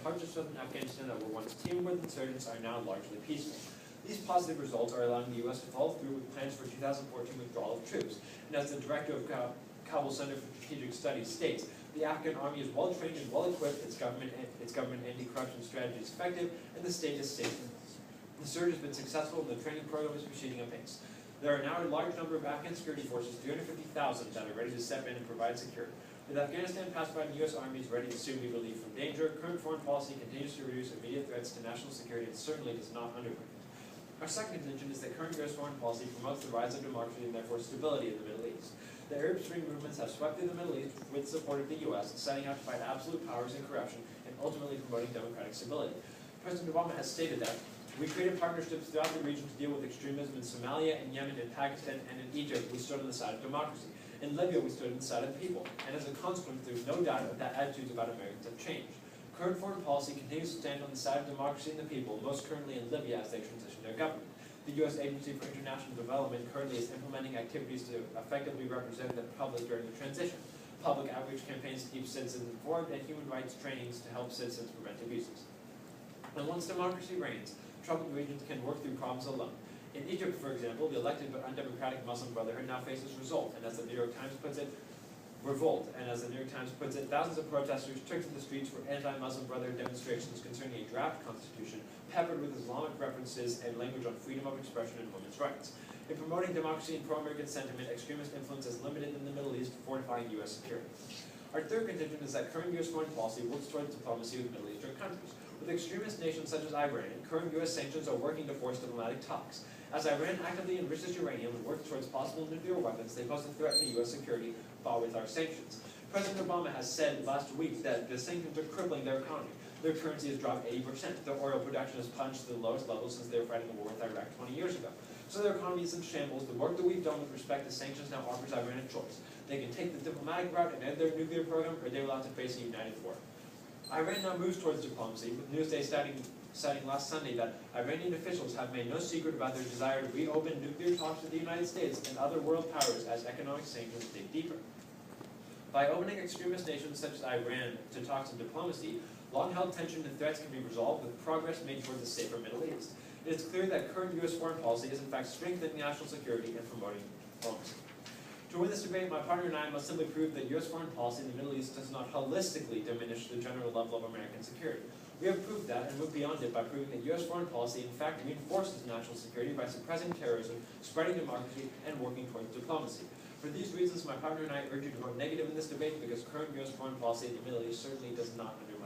parts of southern Afghanistan that were once teeming with insurgents are now largely peaceful. These positive results are allowing the U.S. to follow through with plans for 2014 withdrawal of troops. And as the director of Kabul Center for Strategic Studies states, the Afghan army is well trained and well equipped, its government anti-corruption strategy is effective, and the state is safe. The surge has been successful and the training program is proceeding apace. There are now a large number of Afghan security forces, 350,000, that are ready to step in and provide security. With Afghanistan pacified and U.S. armies ready to soon be relieved from danger, current foreign policy continues to reduce immediate threats to national security and certainly does not undermine it. Our second contention is that current U.S. foreign policy promotes the rise of democracy and therefore stability in the Middle East. The Arab Spring movements have swept through the Middle East with support of the U.S., setting out to fight absolute powers and corruption and ultimately promoting democratic stability. President Obama has stated that we created partnerships throughout the region to deal with extremism in Somalia, in Yemen, in Pakistan, and in Egypt. We stood on the side of democracy. In Libya, we stood on the side of the people. And as a consequence, there's no doubt that attitudes about Americans have changed. Current foreign policy continues to stand on the side of democracy and the people, most currently in Libya as they transition their government. The U.S. Agency for International Development currently is implementing activities to effectively represent the public during the transition. Public outreach campaigns to keep citizens informed and human rights trainings to help citizens prevent abuses. And once democracy reigns, troubled regions can work through problems alone. In Egypt, for example, the elected but undemocratic Muslim Brotherhood now faces revolt, and as the New York Times puts it, thousands of protesters took to the streets for anti-Muslim Brotherhood demonstrations concerning a draft constitution peppered with Islamic references and language on freedom of expression and women's rights. In promoting democracy and pro-American sentiment, extremist influence is limited in the Middle East, fortifying U.S. security. Our third contention is that current U.S. foreign policy works towards diplomacy with Middle Eastern countries. With extremist nations such as Iran, current U.S. sanctions are working to force diplomatic talks. As Iran actively enriches uranium and works towards possible nuclear weapons, they pose a threat to U.S. security, fought with our sanctions. President Obama has said last week that the sanctions are crippling their economy. Their currency has dropped 80%. Their oil production has plunged to the lowest level since they were fighting the war with Iraq 20 years ago. So their economy is in shambles. The work that we've done with respect to sanctions now offers Iran a choice. They can take the diplomatic route and end their nuclear program, or they will have to face a united war. Iran now moves towards diplomacy, with Newsday citing last Sunday that Iranian officials have made no secret about their desire to reopen nuclear talks with the United States and other world powers as economic sanctions dig deeper. By opening extremist nations such as Iran to talks and diplomacy, long-held tension and threats can be resolved with progress made towards a safer Middle East. It is clear that current U.S. foreign policy is in fact strengthening national security and promoting diplomacy. To win this debate, my partner and I must simply prove that U.S. foreign policy in the Middle East does not holistically diminish the general level of American security. We have proved that and moved beyond it by proving that U.S. foreign policy in fact reinforces national security by suppressing terrorism, spreading democracy, and working towards diplomacy. For these reasons, my partner and I urge you to vote negative in this debate because current U.S. foreign policy in the Middle East certainly does not undermine